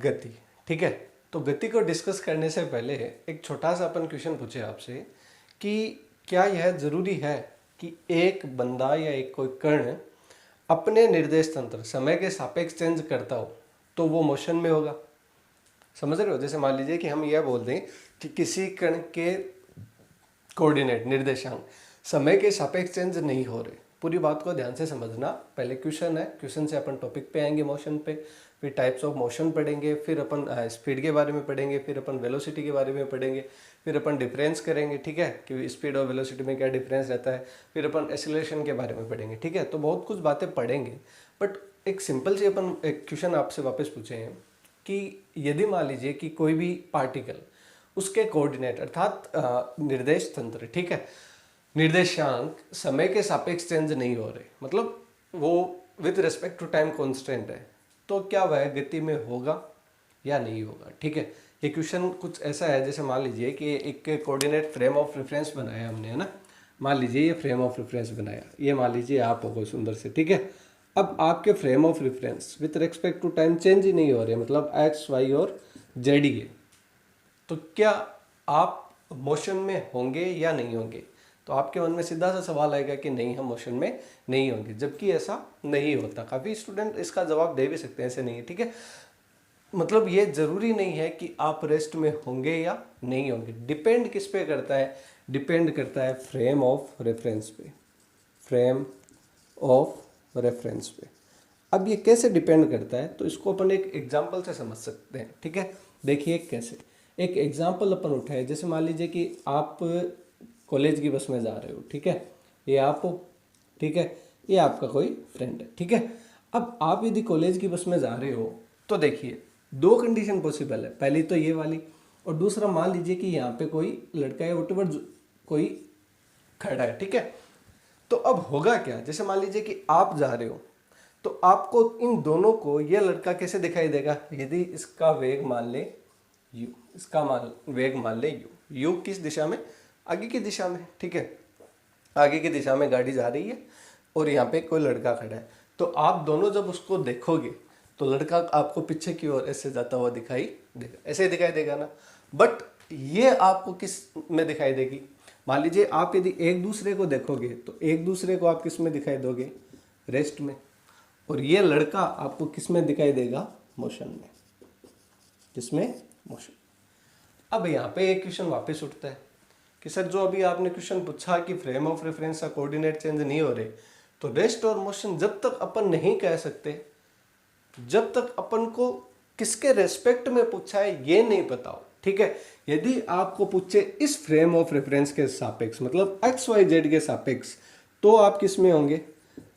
गति, ठीक है। तो गति को डिस्कस करने से पहले एक छोटा सा अपन क्वेश्चन पूछे आपसे कि क्या यह जरूरी है कि एक बंदा या एक कोई कण अपने निर्देश तंत्र समय के सापेक्ष चेंज करता हो तो वो मोशन में होगा। समझ रहे हो? जैसे मान लीजिए कि हम यह बोल दें कि किसी कण के कोऑर्डिनेट निर्देशांक समय के सापेक्ष चेंज नहीं हो रहे। पूरी बात को ध्यान से समझना। पहले क्वेश्चन है, क्वेश्चन से अपन टॉपिक पे आएंगे, मोशन पे, फिर टाइप्स ऑफ मोशन पढ़ेंगे, फिर अपन स्पीड के बारे में पढ़ेंगे, फिर अपन वेलोसिटी के बारे में पढ़ेंगे, फिर अपन डिफरेंस करेंगे, ठीक है, कि स्पीड और वेलोसिटी में क्या डिफरेंस रहता है, फिर अपन एक्सीलरेशन के बारे में पढ़ेंगे, ठीक है। तो बहुत कुछ बातें पढ़ेंगे, बट एक सिंपल सी अपन एक क्वेश्चन आपसे वापस पूछे हैं कि यदि मान लीजिए कि कोई भी पार्टिकल उसके कोऑर्डिनेट अर्थात निर्देश तंत्र, ठीक है, निर्देशांक समय के सापेक्ष चेंज नहीं हो रहे, मतलब वो with respect to time constant है, तो क्या वह गति में होगा या नहीं होगा, ठीक है। ये क्वेश्चन कुछ ऐसा है, जैसे मान लीजिए कि एक कोऑर्डिनेट फ्रेम ऑफ रेफरेंस बनाया हमने, है ना। मान लीजिए ये फ्रेम ऑफ रेफरेंस बनाया, ये मान लीजिए आप हो सुंदर से, ठीक है। अब आपके frame of reference with respect to time change ही नहीं हो रहे, मतलब एक्स वाई और जेड ही है, तो क्या आप मोशन में होंगे या नहीं होंगे? तो आपके मन में सीधा सा सवाल आएगा कि नहीं, हम मोशन में नहीं होंगे, जबकि ऐसा नहीं होता। काफ़ी स्टूडेंट इसका जवाब दे भी सकते हैं ऐसे नहीं है, ठीक है। मतलब ये जरूरी नहीं है कि आप रेस्ट में होंगे या नहीं होंगे। डिपेंड किस पे करता है? डिपेंड करता है फ्रेम ऑफ रेफरेंस पे, फ्रेम ऑफ रेफरेंस पे। अब ये कैसे डिपेंड करता है, तो इसको अपन एक एग्जाम्पल से समझ सकते हैं, ठीक है। देखिए कैसे, एक एग्जाम्पल अपन उठाए, जैसे मान लीजिए कि आप कॉलेज की बस में जा रहे हो, ठीक है, ये आप हो, ठीक है, ये आपका कोई फ्रेंड है, ठीक है। अब आप यदि कॉलेज की बस में जा रहे हो तो देखिए दो कंडीशन पॉसिबल है, पहली तो ये वाली, और दूसरा मान लीजिए कि यहाँ पे कोई लड़का है वॉटएवर कोई खड़ा है, ठीक है। तो अब होगा क्या, जैसे मान लीजिए कि आप जा रहे हो तो आपको इन दोनों को ये लड़का कैसे दिखाई देगा, यदि इसका वेग मान ले u, इसका वेग मान ले u, u किस दिशा में? आगे की दिशा में, ठीक है। आगे की दिशा में गाड़ी जा रही है और यहाँ पे कोई लड़का खड़ा है, तो आप दोनों जब उसको देखोगे तो लड़का आपको पीछे की ओर ऐसे जाता हुआ दिखाई देगा, ऐसे दिखाई देगा ना। बट ये आपको किस में दिखाई देगी? मान लीजिए आप यदि एक दूसरे को देखोगे तो एक दूसरे को आप किस में दिखाई दोगे? रेस्ट में। और ये लड़का आपको किस में दिखाई देगा? मोशन में। किसमें? मोशन। अब यहाँ पे एक क्वेश्चन वापस उठता है कि सर जो अभी आपने क्वेश्चन पूछा कि फ्रेम ऑफ रेफरेंस का कोऑर्डिनेट चेंज नहीं हो रहे, तो रेस्ट और मोशन जब तक अपन नहीं कह सकते, जब तक अपन को किसके रेस्पेक्ट में पूछा है ये नहीं पता हो, ठीक है। यदि आपको पूछे इस फ्रेम ऑफ रेफरेंस के सापेक्ष, मतलब एक्स वाई जेड के सापेक्ष, तो आप किस में होंगे?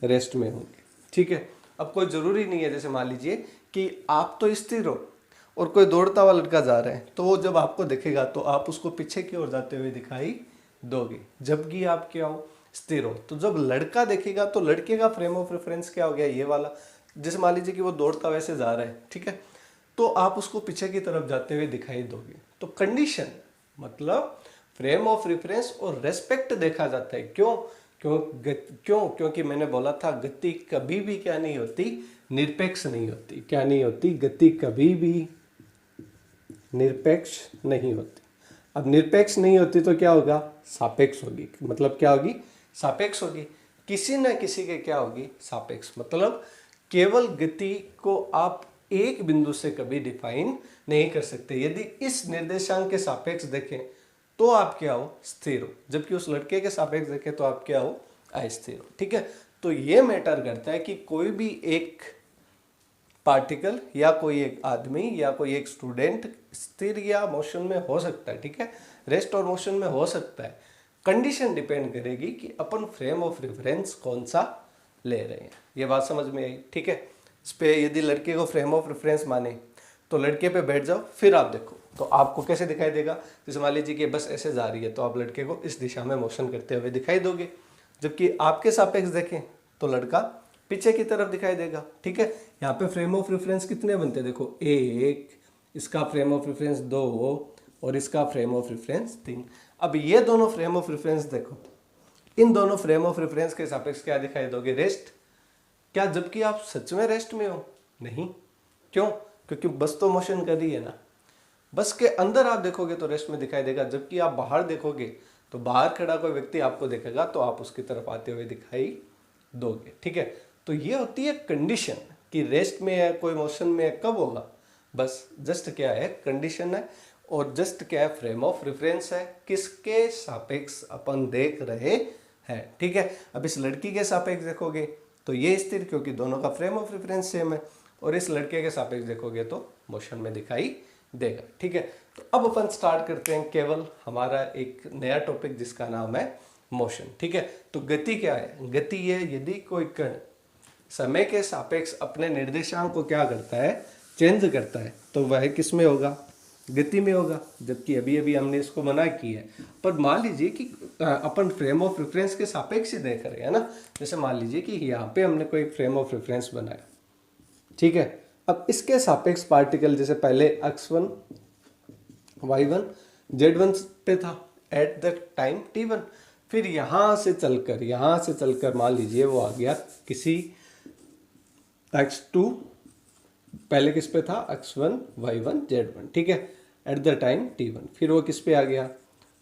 रेस्ट में होंगे, ठीक है। अब कोई जरूरी नहीं है, जैसे मान लीजिए कि आप तो स्थिर हो और कोई दौड़ता हुआ लड़का जा रहा है, तो वो जब आपको दिखेगा तो आप उसको पीछे की ओर जाते हुए दिखाई दोगे, जबकि आप क्या हो? स्थिर हो। तो जब लड़का देखेगा तो लड़के का फ्रेम ऑफ रेफरेंस क्या हो गया? ये वाला। जैसे मान लीजिए कि वो दौड़ता वैसे जा रहा है, ठीक है, तो आप उसको पीछे की तरफ जाते हुए दिखाई दोगे। तो कंडीशन मतलब फ्रेम ऑफ रेफरेंस और रेस्पेक्ट देखा जाता है। क्योंकि मैंने बोला था गति कभी भी क्या नहीं होती? निरपेक्ष नहीं होती। क्या नहीं होती? गति कभी भी निरपेक्ष नहीं होती। अब निरपेक्ष नहीं होती तो क्या होगा? सापेक्ष होगी। मतलब क्या होगी? सापेक्ष होगी। किसी न किसी के क्या होगी? सापेक्ष। मतलब केवल गति को आप एक बिंदु से कभी डिफाइन नहीं कर सकते। यदि इस निर्देशांक के सापेक्ष देखें तो आप क्या हो? स्थिर हो, जबकि उस लड़के के सापेक्ष देखें तो आप क्या हो? अस्थिर हो, ठीक है। तो ये मैटर करता है कि कोई भी एक पार्टिकल या कोई एक आदमी या कोई एक स्टूडेंट स्थिर या मोशन में हो सकता है, ठीक है, रेस्ट और मोशन में हो सकता है। कंडीशन डिपेंड करेगी कि अपन फ्रेम ऑफ रेफरेंस कौन सा ले रहे हैं। ये बात समझ में आई, ठीक है। इस पे यदि लड़के को फ्रेम ऑफ रेफरेंस माने तो लड़के पे बैठ जाओ, फिर आप देखो तो आपको कैसे दिखाई देगा। जैसे मान लीजिए कि बस ऐसे जा रही है तो आप लड़के को इस दिशा में मोशन करते हुए दिखाई दोगे, जबकि आपके सापेक्ष देखें तो लड़का पीछे की तरफ दिखाई देगा, ठीक है। यहाँ पे फ्रेम ऑफ रेफरेंस कितने बनते हैं? देखो, एक, इसका फ्रेम ऑफ रेफरेंस 2 और इसका फ्रेम ऑफ रेफरेंस 3। अब ये दोनों फ्रेम ऑफ रेफरेंस देखो, इन दोनों फ्रेम ऑफ रेफरेंस के सापेक्ष क्या दिखाई दोगे? रेस्ट। क्या जबकि आप सच में रेस्ट में हो? नहीं। क्यों? क्योंकि बस तो मोशन कर रही है ना। बस के अंदर आप देखोगे तो रेस्ट में दिखाई देगा, जबकि आप बाहर देखोगे तो बाहर खड़ा कोई व्यक्ति आपको देखेगा तो आप उसकी तरफ आते हुए दिखाई दोगे। ठीक है, तो ये होती है कंडीशन कि रेस्ट में है, कोई मोशन में है, कब होगा। बस जस्ट क्या है, कंडीशन है, और जस्ट क्या है, फ्रेम ऑफ रेफरेंस है, किसके सापेक्ष अपन देख रहे हैं। ठीक है, अब इस लड़की के सापेक्ष देखोगे तो ये स्थिर, क्योंकि दोनों का फ्रेम ऑफ रेफरेंस सेम है, और इस लड़के के सापेक्ष देखोगे तो मोशन में दिखाई देगा। ठीक है, तो अब अपन स्टार्ट करते हैं केवल हमारा एक नया टॉपिक जिसका नाम है मोशन। ठीक है, तो गति क्या है, गति है यदि कोई कण समय के सापेक्ष अपने निर्देशांक को क्या करता है, चेंज करता है, तो वह किस में होगा, गति में होगा। जबकि अभी अभी हमने इसको मना किया है। पर मान लीजिए कि अपन फ्रेम ऑफ रेफरेंस के सापेक्ष ही देख रहे हैं ना। जैसे मान लीजिए कि यहाँ पे हमने कोई फ्रेम ऑफ रेफरेंस बनाया, ठीक है। अब इसके सापेक्ष पार्टिकल, जैसे पहले x1 y1 z1 पे था एट द टाइम t1, फिर यहाँ से चलकर मान लीजिए वो आ गया किसी x2, पहले किस पे था, x1 y1 z1, ठीक है, एट द टाइम t1, फिर वो किस पे आ गया,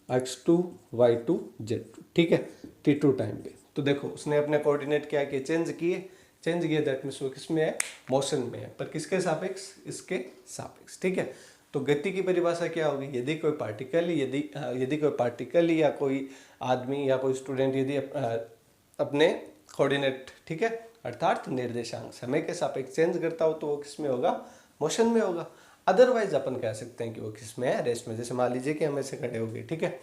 x2 y2 z2, ठीक है, t2 टाइम पे। तो देखो उसने अपने कोऑर्डिनेट क्या किए, चेंज किए, दैट मीन्स वो किस में है, मोशन में है, पर किसके सापेक्ष, इसके सापेक्ष। ठीक है, तो गति की परिभाषा क्या होगी, यदि कोई पार्टिकल या कोई आदमी या कोई स्टूडेंट यदि अपने कोऑर्डिनेट, ठीक है, अर्थात निर्देशांक समय के सापेक्ष चेंज करता हो तो वो किस में होगा, मोशन में होगा। अदरवाइज अपन कह सकते हैं कि वो किस में है, रेस्ट में। जैसे मान लीजिए कि हम ऐसे खड़े हो गए, ठीक है।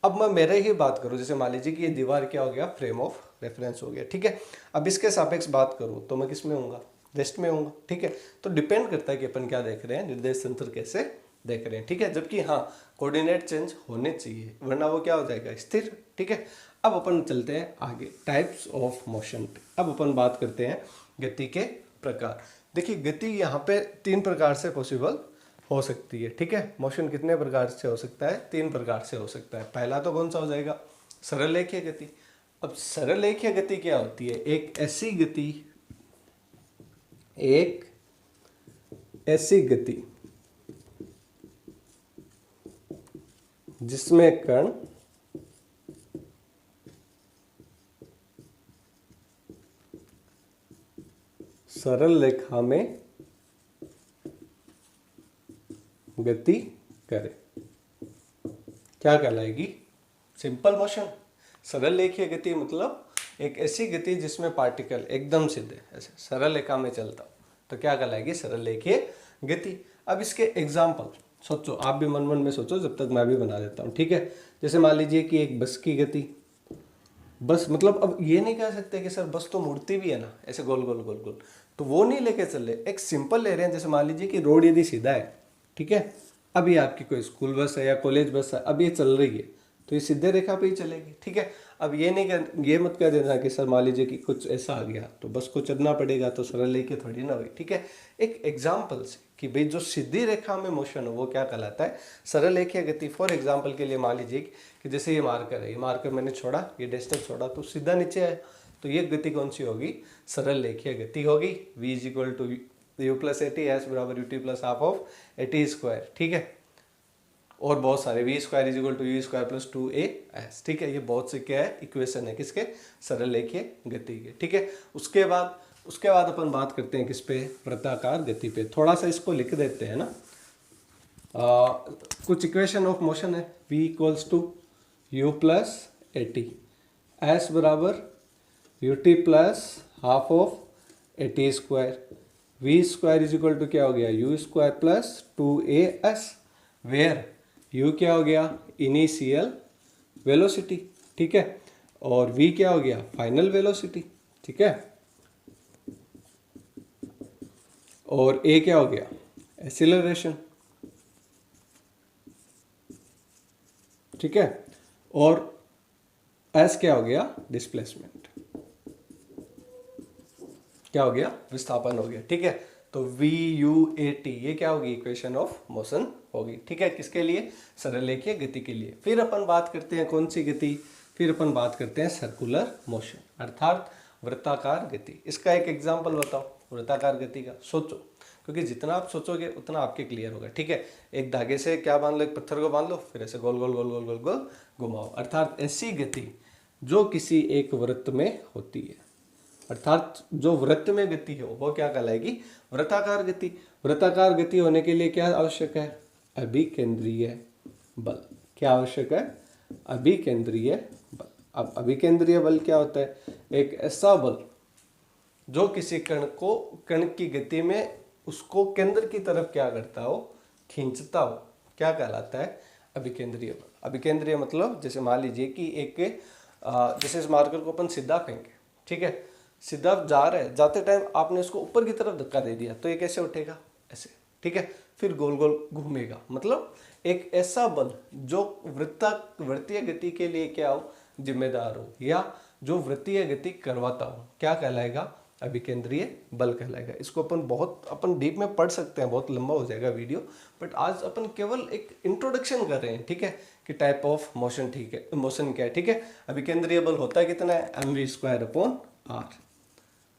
अब मैं मेरे ही बात करूं, जैसे मान लीजिए कि ये दीवार क्या हो गया, फ्रेम ऑफ रेफरेंस हो गया, ठीक है। अब इसके सापेक्ष बात करूं तो मैं किस में होऊंगा, रेस्ट में होऊंगा, ठीक है। तो डिपेंड करता है कि अपन क्या देख रहे हैं, निर्देश तंत्र कैसे देख रहे हैं, ठीक है। जबकि हाँ, कोऑर्डिनेट चेंज होने चाहिए, वरना वो क्या हो जाएगा, स्थिर, ठीक है। अब अपन चलते हैं आगे, टाइप्स ऑफ मोशन पे। अब अपन बात करते हैं गति के प्रकार। देखिए गति यहाँ पे 3 प्रकार से पॉसिबल हो सकती है, ठीक है। मोशन कितने प्रकार से हो सकता है, 3 प्रकार से हो सकता है। पहला तो कौन सा हो जाएगा, सरल रेखीय गति। अब सरल रेखीय गति क्या होती है, एक ऐसी गति जिसमें कण सरल रेखा में गति करे, क्या कहलाएगी, सिंपल मोशन। सरल रेखीय गति मतलब एक ऐसी गति जिसमें पार्टिकल एकदम सीधे ऐसे सरल रेखा में चलता हो, तो क्या कहलाएगी, सरल रेखीय गति। अब इसके एग्जाम्पल सोचो, आप भी मन में सोचो, जब तक मैं भी बना देता हूँ, ठीक है। जैसे मान लीजिए कि एक बस की गति, बस मतलब अब ये नहीं कह सकते कि सर बस तो मुड़ती भी है ना, ऐसे गोल गोल गोल गोल, तो वो नहीं लेके चल रहे, एक सिंपल ले रहे हैं। जैसे मान लीजिए कि रोड यदि सीधा है, ठीक है, अब ये आपकी कोई स्कूल बस है या कॉलेज बस है, अब ये चल रही है तो ये सीधे रेखा पे ही चलेगी, ठीक है। अब ये मत कह देना कि सर मान लीजिए कि कुछ ऐसा आ गया तो बस को चलना पड़ेगा, तो सरल रेखा थोड़ी ना हुई, ठीक है। एक एग्जाम्पल से कि भाई जो सीधी रेखा में मोशन हो वो क्या कहलाता है, सरल रेखीय गति। फॉर एग्जाम्पल के लिए मान लीजिए कि जैसे ये मार्कर है, ये मार्कर मैंने छोड़ा, ये डेस्टर छोड़ा तो सीधा नीचे आया, तो ये गति कौन सी होगी, सरल रेखीय गति होगी। v equal to u plus a t, s बराबर u t plus half of a t square, ठीक है। और बहुत सारे v square is equal to u square plus 2as, ठीक है। ये बहुत से क्या है, इक्वेशन है किसके, सरल रेखीय गति के, ठीक है। उसके बाद अपन बात करते हैं किस पे, वृत्ताकार गति पे। थोड़ा सा इसको लिख देते हैं ना, कुछ इक्वेशन ऑफ मोशन है, v equals to u plus a t, s बराबर u t plus half of a t square, v square is equal to क्या हो गया, u square plus 2as, where u क्या हो गया, इनिशियल वेलोसिटी, ठीक है, और v क्या हो गया, फाइनल वेलोसिटी, ठीक है, और a क्या हो गया, एक्सीलरेशन, ठीक है, और s क्या हो गया, डिस्प्लेसमेंट, क्या हो गया, विस्थापन हो गया, ठीक है। तो v u a t ये क्या होगी, इक्वेशन ऑफ मोशन होगी, ठीक है, किसके लिए, सरल रेखीय गति के लिए। फिर अपन बात करते हैं कौन सी गति, फिर अपन बात करते हैं सर्कुलर मोशन, अर्थात वृत्ताकार गति। इसका एक एग्जांपल बताओ वृत्ताकार गति का। सोचो क्योंकि जितना आप सोचोगे उतना आपके क्लियर होगा। ठीक है, एक धागे से क्या बांध लो, एक पत्थर को बांध लो, फिर ऐसे गोल गोल गोल गोल गोल गोल घुमाओ, अर्थात ऐसी गति जो किसी एक वृत्त में होती है, अर्थात जो वृत्त में गति है वो क्या कहलाएगी, वृत्ताकार गति। वृत्ताकार गति होने के लिए क्या आवश्यक है, अभिकेंद्रीय बल। क्या आवश्यक है, अभिकेंद्रीय बल। अब अभिकेंद्रीय बल क्या होता है, एक ऐसा बल जो किसी कण की गति में उसको केंद्र की तरफ क्या करता हो, खींचता हो, क्या कहलाता है, अभिकेंद्रीय बल। अभिकेंद्रीय मतलब जैसे मान लीजिए कि एक जैसे इस मार्कर को अपन सीधा फेंके, ठीक है, सीधा जा रहा है, जाते टाइम आपने उसको ऊपर की तरफ धक्का दे दिया तो ये कैसे उठेगा, ऐसे, ठीक है, फिर गोल गोल घूमेगा। मतलब एक ऐसा बल जो वृत्तीय गति के लिए क्या हो, जिम्मेदार हो, या जो वृत्तीय गति करवाता हो, क्या कहलाएगा, अभिकेंद्रीय बल कहलाएगा। इसको अपन डीप में पढ़ सकते हैं, बहुत लंबा हो जाएगा वीडियो, बट आज अपन केवल एक इंट्रोडक्शन कर रहे हैं, ठीक है, कि टाइप ऑफ मोशन, ठीक है, मोशन क्या है, ठीक है। अभिकेंद्रीय बल होता है कितना है, mv²/r।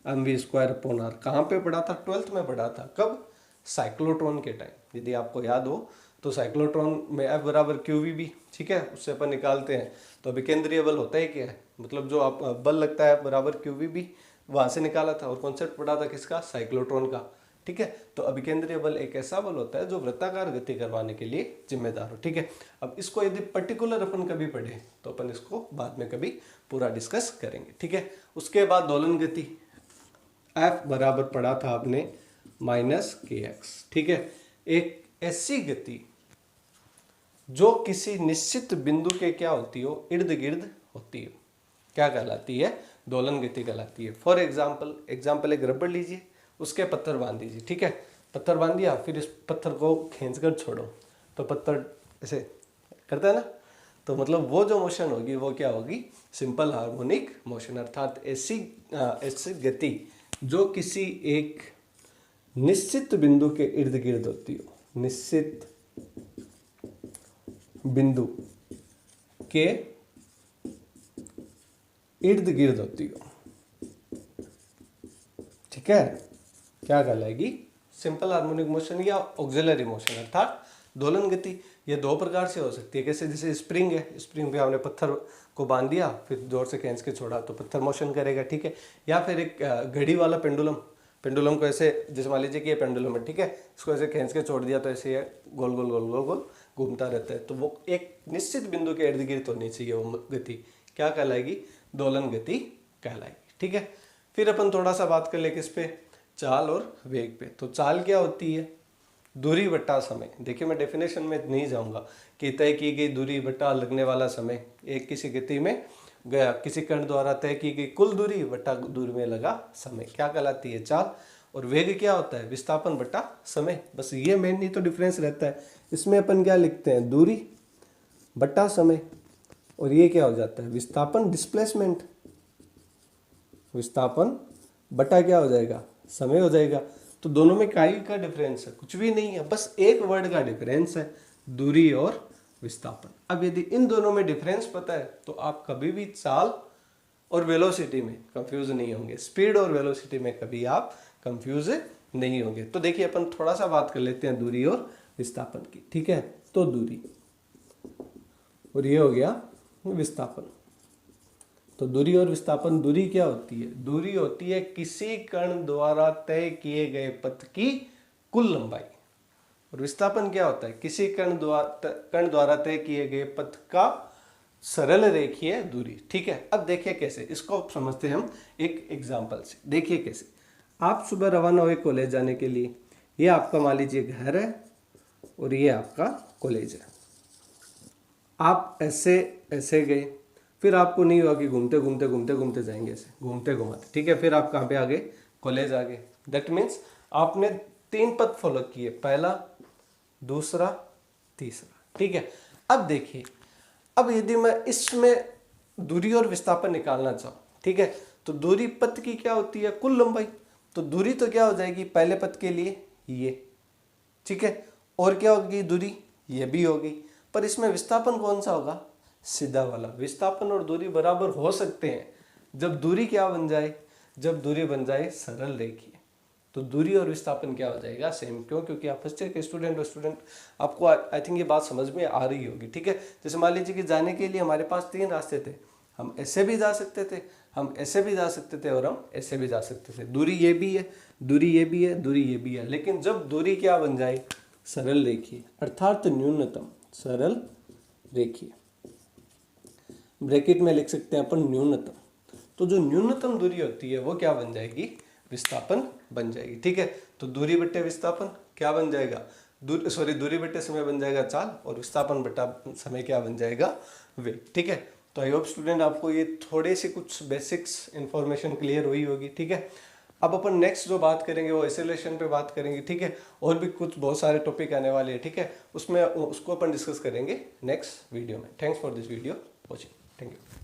mv²/r कहाँ पे पढ़ा था, 12th में पढ़ा था, कब, साइक्लोट्रॉन के टाइम। यदि आपको याद हो तो साइक्लोट्रॉन में F बराबर QVB, ठीक है, उससे अपन निकालते हैं। तो अभिकेंद्रीय बल होता है क्या है, मतलब जो आप बल लगता है F बराबर QVB, वहां से निकाला था, और कॉन्सेप्ट पढ़ा था किसका, साइक्लोट्रॉन का, ठीक है। तो अभिकेंद्रीय बल एक ऐसा बल होता है जो वृत्ताकार गति करवाने के लिए जिम्मेदार हो, ठीक है। अब इसको यदि पर्टिकुलर अपन कभी पढ़े तो अपन इसको बाद में कभी पूरा डिस्कस करेंगे, ठीक है। उसके बाद दोलन गति, F बराबर पढ़ा था आपने -kx, ठीक है। एक ऐसी गति जो किसी निश्चित बिंदु के क्या होती हो, इर्द गिर्द होती हो, क्या कहलाती है, दोलन गति कहलाती है। फॉर एग्जाम्पल एक रबड़ लीजिए, उसके पत्थर बांध दीजिए, ठीक है, पत्थर बांध दिया, फिर इस पत्थर को खींचकर छोड़ो तो पत्थर ऐसे करता है ना, तो मतलब वो जो मोशन होगी वो क्या होगी, सिंपल हार्मोनिक मोशन, अर्थात ऐसी गति जो किसी एक निश्चित बिंदु के इर्द गिर्द होती हो, निश्चित बिंदु के इर्द गिर्द होती हो, ठीक है, क्या कहलाएगी, सिंपल हार्मोनिक मोशन या ऑक्सिलरी मोशन, अर्थात दोलन गति। ये दो प्रकार से हो सकती है, कैसे, जैसे स्प्रिंग है, स्प्रिंग पे हमने पत्थर को बांध दिया, फिर जोर से खींच के छोड़ा तो पत्थर मोशन करेगा, ठीक है। या फिर एक घड़ी वाला पेंडुलम को ऐसे, जैसे मान लीजिए कि ये पेंडुलम है, ठीक है, इसको ऐसे खींच के छोड़ दिया तो ऐसे ये गोल गोल गोल गोल गोल घूमता रहता है, तो वो एक निश्चित बिंदु के इर्द गिर्द होनी चाहिए वो गति, क्या कहलाएगी, दोलन गति कहलाएगी, ठीक है। फिर अपन थोड़ा सा बात कर ले किस पे, चाल और वेग पे। तो चाल क्या होती है, दूरी बट्टा समय। देखिए मैं डेफिनेशन में नहीं जाऊंगा कि तय की गई दूरी बट्टा लगने वाला समय, एक किसी गति में गया, किसी कण द्वारा तय की गई कुल दूरी बट्टा दूरी में लगा समय, क्या कहलाती है, चाल। और वेग क्या होता है, विस्थापन बट्टा समय। बस ये मेन नहीं तो डिफरेंस रहता है, इसमें अपन क्या लिखते हैं, दूरी बट्टा समय, और ये क्या हो जाता है, विस्थापन डिस्प्लेसमेंट, विस्थापन बटा क्या हो जाएगा, समय हो जाएगा। तो दोनों में काई का डिफरेंस है, कुछ भी नहीं है, बस एक वर्ड का डिफरेंस है, दूरी और विस्थापन। अब यदि इन दोनों में डिफरेंस पता है तो आप कभी भी चाल और वेलोसिटी में कंफ्यूज नहीं होंगे, स्पीड और वेलोसिटी में कभी आप कंफ्यूज नहीं होंगे। तो देखिए अपन थोड़ा सा बात कर लेते हैं दूरी और विस्थापन की, ठीक है। तो दूरी और ये हो गया विस्थापन। तो दूरी और विस्थापन, दूरी क्या होती है, दूरी होती है किसी कण द्वारा तय किए गए पथ की कुल लंबाई, और विस्थापन क्या होता है, किसी कण द्वारा तय किए गए पथ का सरल रेखीय दूरी, ठीक है। अब देखिए कैसे, इसको समझते हैं हम एक एग्जांपल से। देखिए कैसे, आप सुबह रवाना हुए कॉलेज जाने के लिए, ये आपका मान लीजिए घर है और ये आपका कॉलेज है। आप ऐसे ऐसे गए, फिर आपको नहीं हुआ कि घूमते घूमते घूमते घूमते जाएंगे, ऐसे घूमते घुमाते, ठीक है। फिर आप कहाँ पे आ गए, कॉलेज आ गए। दैट मीन्स आपने 3 पथ फॉलो किए, पहला, दूसरा, तीसरा, ठीक है। अब देखिए, अब यदि मैं इसमें दूरी और विस्थापन निकालना चाहूँ, ठीक है, तो दूरी पथ की क्या होती है, कुल लंबाई। तो दूरी तो क्या हो जाएगी पहले पथ के लिए ये, ठीक है, और क्या होगी दूरी, ये भी होगी, पर इसमें विस्थापन कौन सा होगा, सीधा वाला। विस्थापन और दूरी बराबर हो सकते हैं जब दूरी क्या बन जाए, जब दूरी बन जाए सरल रेखीय। तो दूरी और विस्थापन क्या हो जाएगा, सेम। क्यों? क्योंकि आप फर्स्ट ईयर के स्टूडेंट हो, स्टूडेंट आपको आई थिंक ये बात समझ में आ रही होगी, ठीक है। जैसे मान लीजिए कि जाने के लिए हमारे पास 3 रास्ते थे, हम ऐसे भी जा सकते थे, हम ऐसे भी जा सकते थे और हम ऐसे भी जा सकते थे। दूरी ये भी है, दूरी ये भी है, दूरी ये भी है, लेकिन जब दूरी क्या बन जाए, सरल रेखीय, अर्थात न्यूनतम सरल रेखीय, ब्रैकेट में लिख सकते हैं अपन न्यूनतम। तो जो न्यूनतम दूरी होती है वो क्या बन जाएगी, विस्थापन बन जाएगी, ठीक है। तो दूरी बट्टे विस्थापन क्या बन जाएगा, दूरी बट्टे समय बन जाएगा चाल, और विस्थापन बट्टा समय क्या बन जाएगा, वेग, ठीक है। तो आई होप स्टूडेंट आपको ये थोड़े से कुछ बेसिक्स इंफॉर्मेशन क्लियर हुई होगी, ठीक है। अब अपन नेक्स्ट जो बात करेंगे वो एक्सेलरेशन पे बात करेंगे, ठीक है। और भी कुछ बहुत सारे टॉपिक आने वाले हैं, ठीक है, उसमें उसको अपन डिस्कस करेंगे नेक्स्ट वीडियो में। Thanks for this video watching, thank you.